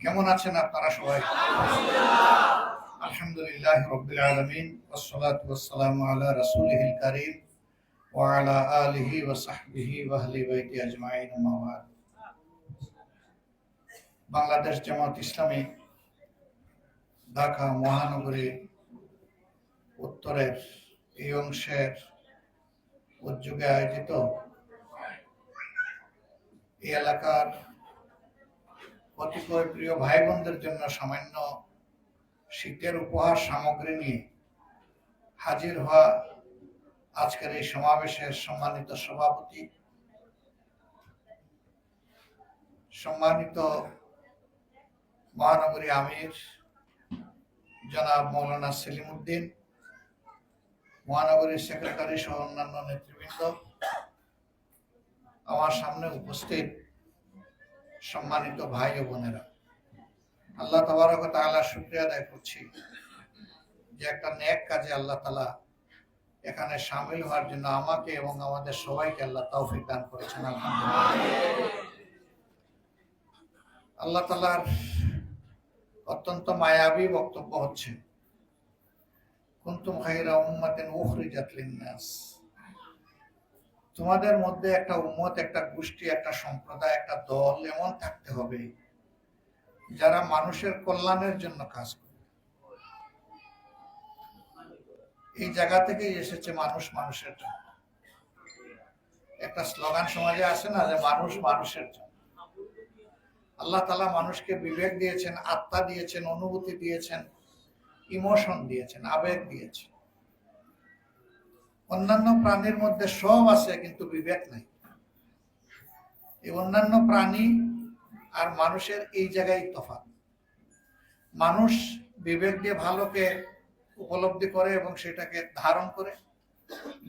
কেমন আছেন আপনারা সবাই? আলহামদুলিল্লাহ রাব্বিল আলামিন ওয়াসসালাতু ওয়াসসালামু আলা রাসূলিহিল কারীম ওয়া আলা আলিহি ওয়া সাহবিহি ওয়া আহলি বাইতি আজমাইন আম্মা বা'দ। বাংলাদেশ জামাত ইসলামী ঢাকা মহানগরী উত্তরের এই অংশের উদ্যোগে আয়োজিত এই এলাকার কতিপয় প্রিয় ভাই বোনদের জন্য সামান্য শীতের উপহার সামগ্রী নিয়ে হাজির হওয়া আজকের এই সমাবেশের সম্মানিত সভাপতি, সম্মানিত মহানগরী আমির জনাব মৌলানা সেলিম উদ্দিন, মহানগরীর সেক্রেটারি সহ অন্যান্য নেতৃবৃন্দ, আমার সামনে উপস্থিত সম্মানিত ভাই ও বোনেরা, আল্লাহ তাবারক ওয়া তাআলা শুকরিয়া আদায় করছি যে একটা নেক কাজে আল্লাহ তাআলা এখানে শামিল হওয়ার জন্য আমাকে এবং আমাদের সবাইকে আল্লাহ তৌফিক দান করেছেন। আলহামদুলিল্লাহ। আল্লাহ তাআলার অত্যন্ত মায়াবী বক্তব্য হচ্ছে, কুনতুম খায়রা উম্মাতিন উখরিজাত লিন-নাস, তোমাদের মধ্যে একটা উম্মত, একটা গোষ্ঠী, একটা সম্প্রদায়, একটা দল এমন থাকতে হবে যারা মানুষের কল্যাণের জন্য কাজ করে। এই জায়গা থেকেই এসেছে মানুষ মানুষের জন্য। একটা স্লোগান সমাজে আসে না, যে মানুষ মানুষের জন্য। আল্লাহ তাআলা মানুষকে বিবেক দিয়েছেন, আত্মা দিয়েছেন, অনুভূতি দিয়েছেন, ইমোশন দিয়েছেন, আবেগ দিয়েছেন। অন্যান্য প্রাণীর মধ্যে সব আছে, কিন্তু বিবেক নাই। এই অন্যান্য প্রাণী আর মানুষের এই জায়গায় তফাৎ। মানুষ বিবেক দিয়ে ভালোকে উপলব্ধি করে এবং সেটাকে ধারণ করে,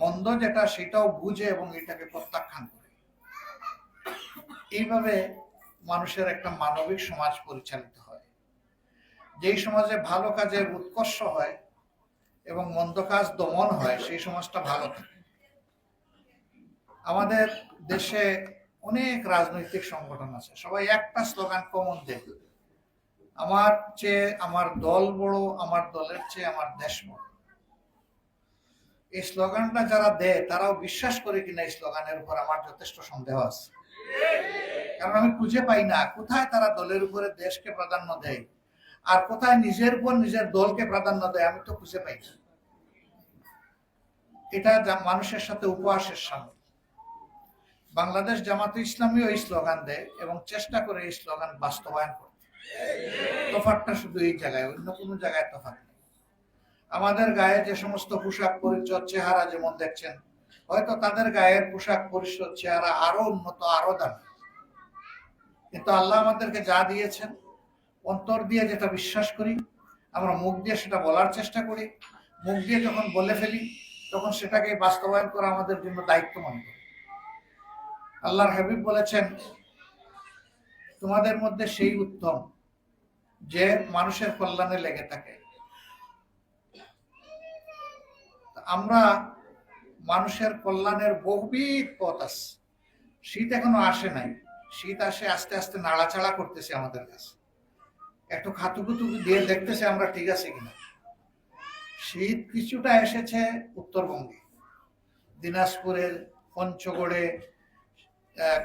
মন্দ যেটা সেটাও বুঝে এবং এটাকে প্রত্যাখ্যান করে। এইভাবে মানুষের একটা মানবিক সমাজ পরিচালিত হয়। যেই সমাজে ভালো কাজের উৎকর্ষ হয় এবং মন্দ কাজ দমন হয়, সেই সমাজটা ভালো থাকে। আমাদের দেশে অনেক রাজনৈতিক সংগঠন আছে, সবাই একটা স্লোগান কমন দেয়, আমার চেয়ে আমার দল বড়, আমার দলের চেয়ে আমার দেশ বড়। এই স্লোগানটা যারা দেয় তারাও বিশ্বাস করে কিনা এই স্লোগানের উপর আমার যথেষ্ট সন্দেহ আছে। কারণ আমি খুঁজে পাই না কোথায় তারা দলের উপরে দেশকে প্রাধান্য দেয় আর কোথায় নিজের উপর নিজের দলকে প্রাধান্য দেয়, আমি তো খুঁজে পাই না। এটা মানুষের সাথে উপহাসের সামিল। বাংলাদেশ জামাতে ইসলামী ওই স্লোগান দেয় এবং চেষ্টা করে এই স্লোগান বাস্তবায়ন করতে। তফাৎটা শুধু এই জায়গায়, অন্য কোনো জায়গায় তফাৎ নেই। আমাদের গায়ে যে সমস্ত পোশাক পরিচ্ছদ, চেহারা যেমন দেখছেন, হয়তো তাদের গায়ের পোশাক পরিচ্ছদ, চেহারা আরো উন্নত, আরো দামি, কিন্তু আল্লাহ আমাদেরকে যা দিয়েছেন, অন্তর দিয়ে যেটা বিশ্বাস করি, আমরা মুখ দিয়ে সেটা বলার চেষ্টা করি, মুখ দিয়ে যখন বলে ফেলি তখন সেটাকে বাস্তবায়ন করা আমাদের জন্য দায়িত্ব মনে করি। আল্লাহর হাবিব বলেছেন, তোমাদের মধ্যে সেই উত্তম যে মানুষের কল্যাণে লেগে থাকে। আমরা মানুষের কল্যাণের বহুবিধ পথ আছে। শীত এখনো আসে নাই, শীত আসে আস্তে আস্তে নাড়াচাড়া করতেছে আমাদের কাছে, একটু খাতুকুতু দিয়ে দেখতেছে আমরা ঠিক আছে কিনা। শীত কিছুটা এসেছে উত্তরবঙ্গে, দিনাজপুরের পঞ্চগড়ে,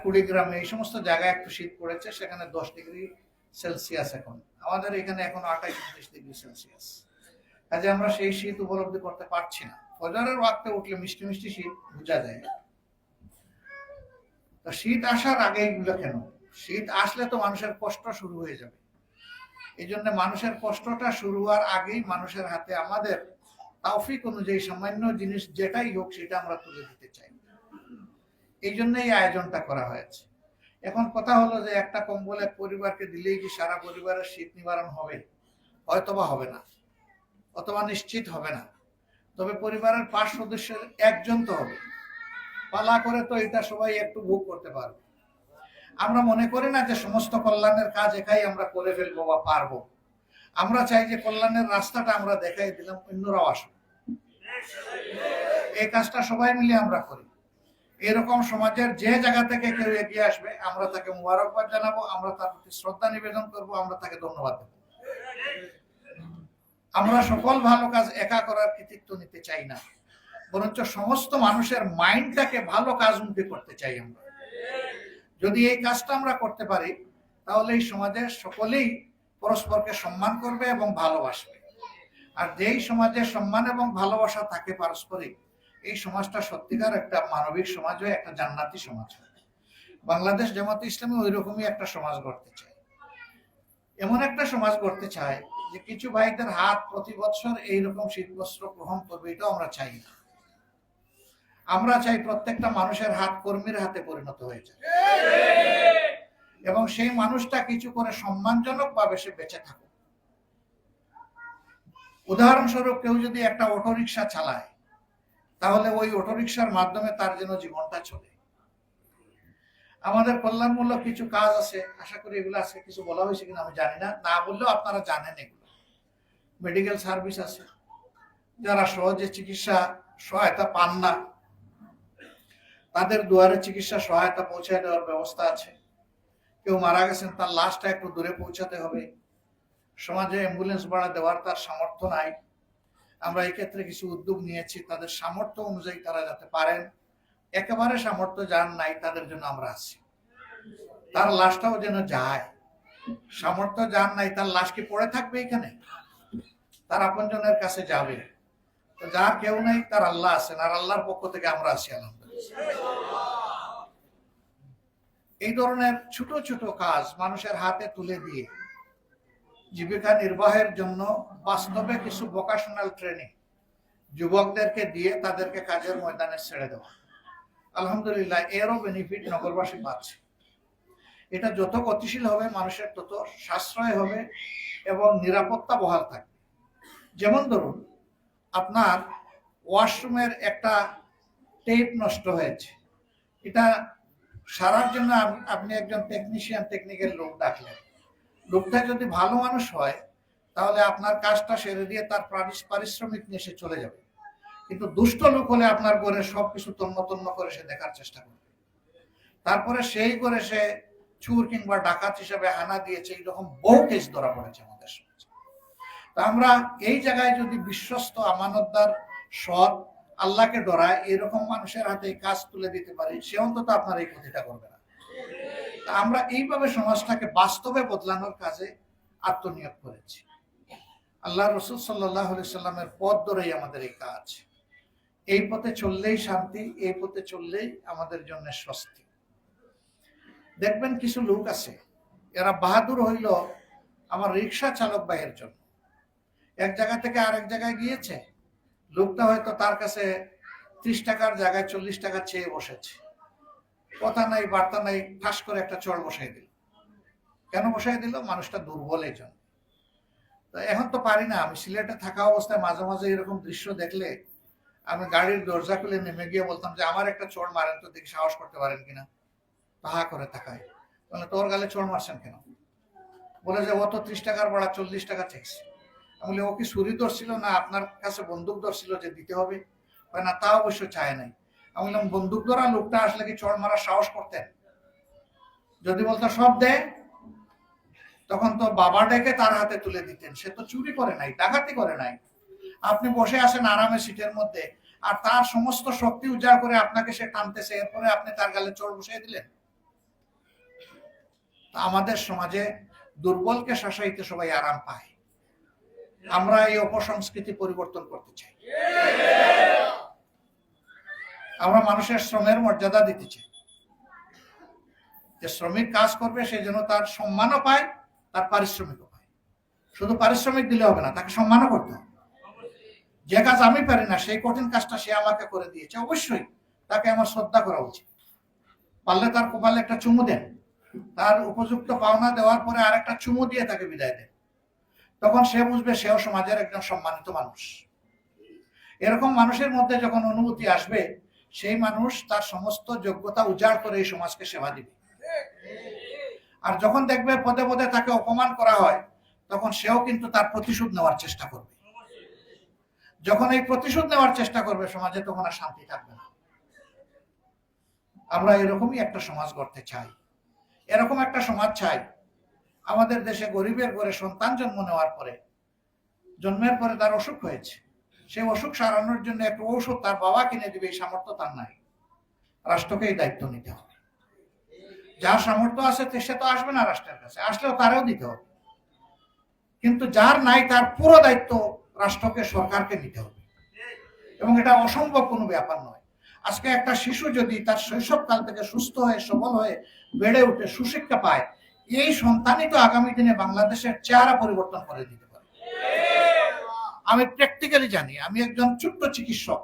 কুড়িগ্রামে, এই সমস্ত জায়গায় একটু শীত পড়েছে, সেখানে 10 ডিগ্রি সেলসিয়াস এখন। আমাদের এখানে এখন 28-29 ডিগ্রি সেলসিয়াস। কাজে আমরা সেই শীত উপলব্ধি করতে পারছি না। ফজরের ওয়াক্তে উঠলে মিষ্টি মিষ্টি শীত বোঝা যায়। তো শীত আসার আগে এগুলো কেন? শীত আসলে তো মানুষের কষ্ট শুরু হয়ে যাবে। এই জন্য মানুষের কষ্টটা শুরু হওয়ার আগেই মানুষের হাতে আমাদের তৌফিক অনুযায়ী সামান্য জিনিস যেটাই হোক সেটা আমরা তুলে দিতে চাই। এই জন্য এই আয়োজনটা করা হয়েছে। এখন কথা হলো যে একটা কম্বল এক পরিবারকে দিলেই কি সারা পরিবারের শীত নিবারণ হবে? হয়তোবা হবে না, অথবা নিশ্চিত হবে না। তবে পরিবারের 5 সদস্যের একজন তো হবে। পালা করে তো এটা সবাই একটু ভোগ করতে পারবে। আমরা মনে করি না যে সমস্ত কল্যাণের কাজ একাই আমরা করে ফেলবো বা পারবো। আমরা চাই যে কল্যাণের রাস্তাটা আমরা দেখাই দিলাম, অন্যরাও আসুন, এই কাজটা সবাই মিলে আমরা করি। এরকম সমাজের যে জায়গা থেকে কেউ এগিয়ে আসবে আমরা তাকে মুবারকবাদ জানাবো, আমরা তার প্রতি শ্রদ্ধা নিবেদন করব, আমরা তাকে ধন্যবাদ দেব। আমরা সকল ভালো কাজ একা করার কৃতিত্ব নিতে চাই না, বরঞ্চ সমস্ত মানুষের মাইন্ডটাকে ভালো কাজমুখী করতে চাই আমরা। যদি এই কাজটা আমরা করতে পারি তাহলে এই সমাজের সকলেই পরস্পরকে সম্মান করবে এবং ভালোবাসবে। আর যেই সমাজে সম্মান এবং ভালোবাসা থাকে পারস্পরিক, এই সমাজটা সত্যিকার একটা মানবিক সমাজ হয়ে একটা জান্নাতি সমাজ হয়। বাংলাদেশ জামাতে ইসলামী ওই রকমই একটা সমাজ গড়তে চায়। এমন একটা সমাজ গড়তে চায় যে কিছু ভাইদের হাত প্রতি বছর এইরকম শীতবস্ত্র গ্রহণ করবে, এটাও আমরা চাই না। আমরা চাই প্রত্যেকটা মানুষের হাত কর্মীর হাতে পরিণত হয়ে যায় এবং সেই মানুষটা কিছু করে সম্মানজনক ভাবে সে বেঁচে থাকুক। উদাহরণস্বরূপ কেউ যদি একটা অটোরিকশা চালায় তাহলে ওই অটোরিকশার মাধ্যমে তার যেন জীবনটা চলে। আমাদের কল্যাণমূলক কিছু কাজ আছে, আশা করি এগুলো আজকে কিছু বলা হয়েছে কিনা আমি জানি না, না বললেও আপনারা জানেন এগুলো। মেডিকেল সার্ভিস আছে, যারা সহজে চিকিৎসা সহায়তা পান না তাদের দুয়ারে চিকিৎসা সহায়তা পৌঁছে দেওয়ার ব্যবস্থা আছে। কেউ মারা গেছেন, তার লাশটা একটু দূরে পৌঁছাতে হবে, সমাজে অ্যাম্বুলেন্স ভাড়া দেওয়ার তার সামর্থ্য নাই। আমরা এই ক্ষেত্রে কিছু উদ্যোগ নিয়েছি, তাদের সামর্থ্য অনুযায়ী তারা যাতে পারেন। একেবারে সামর্থ্য যার নাই তাদের জন্য আমরা আছি, তার লাশটাও যেন যায়। সামর্থ্য যার নাই তার লাশ কি পড়ে থাকবে এখানে? তার আপনজনের কাছে যাবে। তো যার কেউ নেই তার আল্লাহ আছেন, আর আল্লাহর পক্ষ থেকে আমরা আছি আলহামদুলিল্লাহ। এই ধরনের ছোট ছোট কাজ মানুষের হাতে তুলে দিয়ে জীবিকা নির্বাহের জন্য বাস্তবে কিছু ভোকেশনাল ট্রেনিং যুবকদেরকে দিয়ে তাদেরকে কাজের ময়দানে ছেড়ে দেওয়া, আলহামদুলিল্লাহ এরও বেনিফিট নগরবাসী পাচ্ছে। এটা যত গতিশীল হবে মানুষের তত সাশ্রয় হবে এবং নিরাপত্তা বহাল থাকবে। যেমন ধরুন আপনার ওয়াশরুমের একটা টেপ নষ্ট হয়েছে, এটা সারার জন্য আপনি একজন টেকনিক্যাল লোক ডাকলেন। লোকটা যদি ভালো মানুষ হয় তাহলে আপনার কাজটা সেরে দিয়ে তার পারিশ্রমিক নিয়ে সে চলে যাবে। কিন্তু দুষ্ট লোক হলে আপনার ঘরে সবকিছু তন্ন তন্ন করে সে দেখার চেষ্টা করবে, তারপরে সেই করে সে চুর কিংবা ডাকাত হিসাবে হানা দিয়েছে। এইরকম বহু কেস ধরা পড়েছে আমাদের সমাজে। তা আমরা এই জায়গায় যদি বিশ্বস্ত, আমানতদার, সৎ, আল্লাহকে ডরায় এরকম মানুষের হাতে কাজ তুলে দিতে পারি, সে অন্তত আপনার এই ক্ষতিটা করবে না। আমরা এইভাবে সমাজটাকে বাস্তবে বদলানোর কাজে আত্মনিয়োগ করেছি। আল্লাহ রসুল সাল্লাল্লাহু আলাইহি সাল্লামের পথ ধরেই আমাদের এই কাজ। এই পথে চললেই শান্তি, এই পথে চললেই আমাদের জন্য স্বস্তি। দেখবেন কিছু লোক আছে, এরা বাহাদুর হইল আমার রিক্সা চালক ভাইয়ের জন্য। এক জায়গা থেকে আরেক জায়গায় গিয়েছে, লোকটা হয়তো তার কাছে 30 টাকার জায়গায় 40 টাকা চেয়ে বসেছে, কথা নাই বার্তা নাই, ঠাস করে একটা চড় বসাই দিল। কেন বসাই দিল? মানুষটা দুর্বল এই জন্য। তো এখন তো পারি না, আমি সিলেটে থাকা অবস্থায় মাঝে মাঝে এরকম দৃশ্য দেখলে আমি গাড়ির দরজা খুলে নেমে গিয়ে বলতাম যে আমার একটা চড় মারেন তো, দেখি সাহস করতে পারেন কিনা। তাহা করে তাকায়, বলে তোর গালে চড় মারছেন কেন? বলে যে ও তো 30 টাকার ভাড়া 40 টাকা চেয়েছে। আমি বলি ও কি ছুরি ধরছিল না আপনার কাছে বন্দুক ধরছিল যে দিতে হবে? না, তা অবশ্য চায় নাই। আমি বললাম বন্দুক ধরা লোকটা আসলে কি চড় মারার সাহস করতেন? যদি বলতো সব দে, তখন তো বাবা ডেকে তার হাতে তুলে দিতেন। সে তো চুরি করে নাই, ডাকাতি করে নাই। আপনি বসে আছেন আরামে সিটের মধ্যে, আর তার সমস্ত শক্তি উজাড় করে আপনাকে সে টানতেছে, এরপরে আপনি তার গালে চড় বসিয়ে দিলেন। আমাদের সমাজে দুর্বলকে শাসাইতে সবাই আরাম পায়। আমরা এই অপসংস্কৃতি পরিবর্তন করতে চাই। আমরা মানুষের শ্রমের মর্যাদা দিতে চাই, যে শ্রমিক কাজ করবে সে যেন তার সম্মানও পায়, তার পারিশ্রমিকও পায়। শুধু পারিশ্রমিক দিলে হবে না, তাকে সম্মানও করতে হবে। যে কাজ আমি পারি না সেই কঠিন কাজটা সে আমাকে করে দিয়েছে, অবশ্যই তাকে আমার শ্রদ্ধা করা উচিত। পারলে তার কপালে একটা চুমু দেন, তার উপযুক্ত পাওনা দেওয়ার পরে আর একটা চুমু দিয়ে তাকে বিদায় দেন। তখন সে বুঝবে সেও সমাজের একজন সম্মানিত মানুষ। এরকম মানুষের মধ্যে যখন অনুভূতি আসবে, সেই মানুষ তার সমস্ত যোগ্যতা উজাড় করে এই সমাজকে সেবা দিবে। আর যখন দেখবে পদে পদে তাকে অপমান করা হয়, তখন সেও কিন্তু তার প্রতিশোধ নেওয়ার চেষ্টা করবে। যখন এই প্রতিশোধ নেওয়ার চেষ্টা করবে সমাজে, তখন আর শান্তি থাকবে না। আমরা এরকমই একটা সমাজ গড়তে চাই। এরকম একটা সমাজ চাই আমাদের দেশে গরিবের ঘরে সন্তান জন্ম নেওয়ার পরে, জন্মের পরে তার অসুখ হয়েছে, সেই অসুখ সারানোর জন্য একটু ঔষধ তার বাবা কিনে দিবে এই সামর্থ্য তার নাই। রাষ্ট্রকে এই দায়িত্ব নিতে হবে। যার সামর্থ্য আছে সে তো আসবে না রাষ্ট্রের কাছে, আসলেও তারও দিতে হবে। কিন্তু যার নাই তার পুরো দায়িত্ব রাষ্ট্রকে, সরকারকে নিতে হবে। এবং এটা অসম্ভব কোনো ব্যাপার নয়। আজকে একটা শিশু যদি তার শৈশবকাল থেকে সুস্থ হয়ে সবল হয়ে বেড়ে উঠে সুশিক্ষা পায়, এই সন্তানই তো আগামী দিনে বাংলাদেশের চেহারা পরিবর্তন করে দিতে পারে। আমি প্র্যাকটিক্যালি জানি। আমি একজন ছোট্ট চিকিৎসক।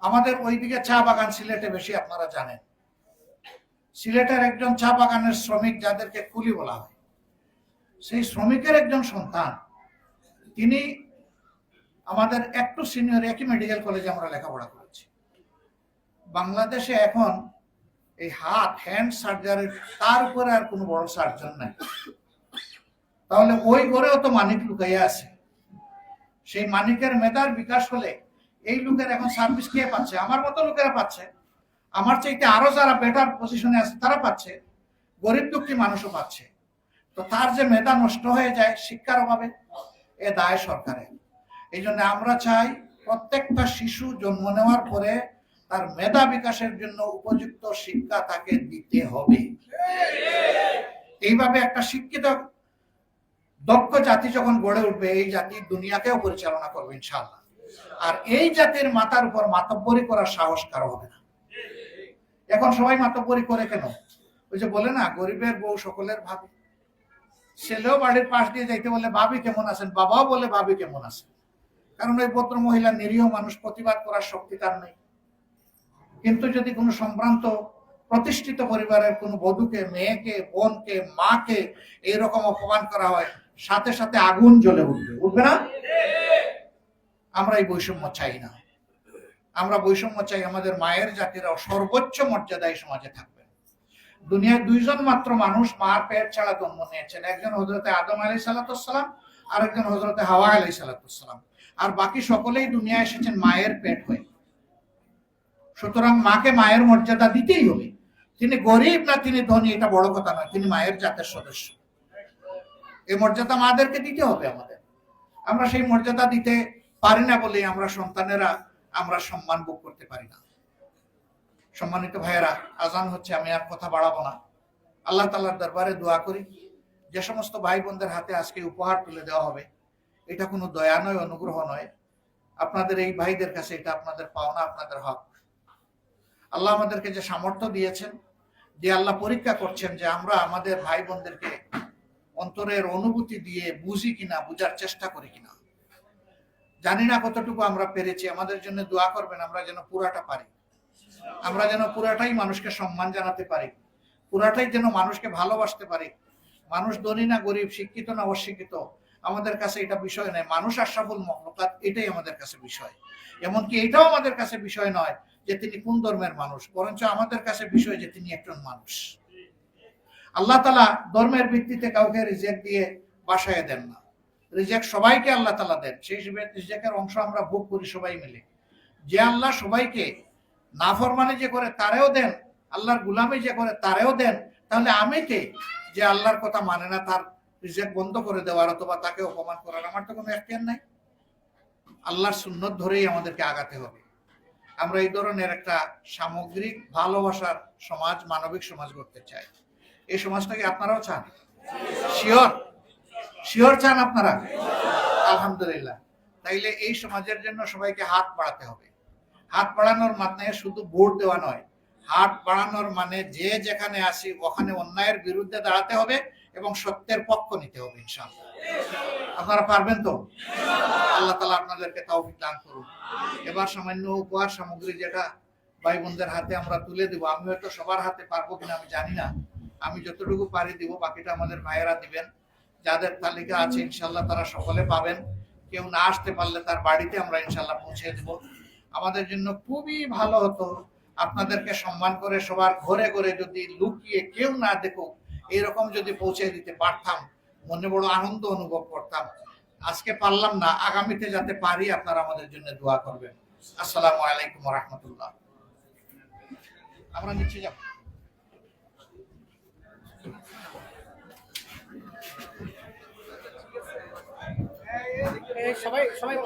আমাদের ওইদিকে চা বাগান সিলেটে বেশি, আপনারা জানেন। সিলেটের একজন চা বাগানের শ্রমিক, যাদেরকে কুলি বলা হয়, সেই শ্রমিকের একজন সন্তান, তিনি আমাদের একটু সিনিয়র একই মেডিকেল কলেজে আমরা লেখাপড়া করেছি। বাংলাদেশে এখন এই হ্যান্ড সার্জারি, তার উপরে আর কোনো বড় সার্জন নাই। তাহলে ওই ঘরেও তো মানিক লুকাইয়া আছে। সেই মানিকের মেধার বিকাশ হলে এই লোকের এখন সার্ভিস কে পাচ্ছে? আমার মতো লোকেরা পাচ্ছে, আমার চাইতে আরো যারা বেটার পজিশনে আছে তারা পাচ্ছে, গরিব দুঃখী মানুষও পাচ্ছে। তো তার যে মেধা নষ্ট হয়ে যায় শিক্ষার অভাবে, এ দায় সরকারের। এই জন্য আমরা চাই প্রত্যেকটা শিশু জন্ম নেওয়ার পরে তার মেধা বিকাশের জন্য উপযুক্ত শিক্ষা তাকে দিতে হবে। এইভাবে একটা শিক্ষিত দক্ষ জাতি যখন গড়ে উঠবে, এই জাতি দুনিয়াকেও পরিচালনা করবে ইনশাআল্লাহ। আর এই জাতির মাথার উপর মাতব্বরি করার সাহস কারো হবে না। এখন সবাই মাতব্বরি করে কেন? ওই যে বলে না, গরিবের বউ সকলের ভাবি। ছেলেও বাড়ির পাশ দিয়ে যাইতে বলে ভাবি কেমন আছেন, বাবাও বলে ভাবি কেমন আছেন। কারণ ওই ভদ্র মহিলা নিরীহ মানুষ, প্রতিবাদ করার শক্তি তার নেই। কিন্তু যদি কোনো সম্ভ্রান্ত প্রতিষ্ঠিত পরিবারের কোনো বধূকে, মেয়েকে, বোনকে, মাকে এইরকম অপমান করা হয়, সাথে সাথে আগুন জ্বলে উঠবে, উঠবে না? আমরা এই বৈষম্য চাই না। আমরা বৈষম্য চাই আমাদের মায়ের জাতিরাও সর্বোচ্চ মর্যাদায় সমাজে থাকবে। দুনিয়ায় দুইজন মাত্র মানুষ মার পেট ছাড়া জন্ম নিয়েছেন, একজন হযরতে আদম আলাইহিস সালাম, আর একজন হযরতে হাওয়া আলাইহিস সালাম। আর বাকি সকলেই দুনিয়ায় এসেছেন মায়ের পেট হয়ে। সুতরাং মাকে মায়ের মর্যাদা দিতেই হবে। তিনি গরিব না তিনি ধনী এটা বড় কথা নয়, তিনি মায়ের জাতের সদস্য। এই মর্যাদা মাদেরকে দিতে হবে আমাদের। আমরা সেই মর্যাদা দিতে পারি না বলে আমরা সন্তানেরা আমরা সম্মান ভোগ করতে পারি না। সম্মানিত ভাইয়েরা, আজান হচ্ছে, আমি আর কথা বাড়াবো না। আল্লাহ তাআলার দরবারে দোয়া করি, যে সমস্ত ভাই বোনদের হাতে আজকে উপহার তুলে দেওয়া হবে, এটা কোনো দয়া নয়, অনুগ্রহ নয়। আপনাদের এই ভাইদের কাছে এটা আপনাদের পাওনা, আপনাদের হক। আল্লাহ আমাদেরকে যে সামর্থ্য দিয়েছেন, যে আল্লাহ পরীক্ষা করছেন যে আমরা আমাদের ভাই বোনদেরকে অন্তরের অনুভূতি দিয়ে বুঝি কিনা, বুঝার চেষ্টা করি কিনা। জানি না কতটুকু আমরা পেরেছি। আমাদের জন্য দোয়া করবেন, আমরা যেন পুরাটা পারি। আমরা যেন পুরাটাই মানুষকে সম্মান জানাতে পারি, পুরাটাই যেন মানুষকে ভালোবাসতে পারি। মানুষ ধনী না গরিব, শিক্ষিত না অশিক্ষিত, আমাদের কাছে এটা বিষয় নয়। মানুষ আশরাফুল মাখলুকাত, এটাই আমাদের কাছে বিষয়। এমনকি এটাও আমাদের কাছে বিষয় নয় যে তিনি কোন ধর্মের মানুষ, বরঞ্চ আমাদের কাছে বিষয় যে তিনি একজন মানুষ। আল্লাহ তাআলা ধর্মের ভিত্তিতে কাউকে রিজেক্ট দিয়ে বাসায় দেন না। রিজেক্ট সবাইকে আল্লাহ তাআলা দেন, সেই রিজেক্টের অংশ আমরা ভোগ করি সবাই মিলে। যে আল্লাহ সবাইকে নাফরমানি যে করে তারেও দেন, আল্লাহর গুলামি যে করে তারেও দেন, তাহলে আমি কে যে আল্লাহর কথা মানে না তার রিজেক্ট বন্ধ করে দেওয়ার অথবা তাকে অপমান করার? আমার তো কোনো এখতিয়ার নাই। আল্লাহর সুন্নত ধরেই আমাদেরকে আগাতে হবে। আমরা এই ধরনের একটা সামগ্রিক ভালোবাসার সমাজ, মানবিক সমাজ গড়তে চাই। এই সমাজটাকে আপনারাও চান? শিওর? শিওর চান আপনারা? আলহামদুলিল্লাহ। তাইলে এই সমাজের জন্য সবাইকে হাত বাড়াতে হবে। হাত বাড়ানোর মানে শুধু ভোট দেওয়া নয়। হাত বাড়ানোর মানে যে যেখানে আসি ওখানে অন্যায়ের বিরুদ্ধে দাঁড়াতে হবে এবং সত্যের পক্ষ নিতে হবে ইনশাআল্লাহ। আপনারা পারবেন তো? আল্লাহ তাআলা আপনাদেরকে তৌফিক দান করুন। এবার সামান্য উপহার সামগ্রী যেটা ভাই বোনদের হাতে আমরা তুলে দেব, আমি হয়তো সবার হাতে পারবো কিনা আমি জানি না, আমি যতটুকু পারি দিব, বাকিটা আমাদের ভাইয়েরা দিবেন। যাদের তালিকা আছে ইনশাআল্লাহ তারা সকলে পাবেন। কেউ না আসতে পারলে তার বাড়িতে আমরা ইনশাআল্লাহ পৌঁছে দেব। আমাদের জন্য খুবই ভালো হতো আপনাদেরকে সম্মান করে সবার ঘরে ঘরে যদি লুকিয়ে কেউ না দেখুক এরকম যদি পৌঁছে দিতে পারতাম, মনে বড় আনন্দ অনুভব করতাম। আজকে পারলাম না, আগামীতে যাতে পারি আপনারা আমাদের জন্য দোয়া করবেন। আসসালামু আলাইকুম ওয়া রাহমাতুল্লাহ। আমরা নিচে যাব। সবাই সবাই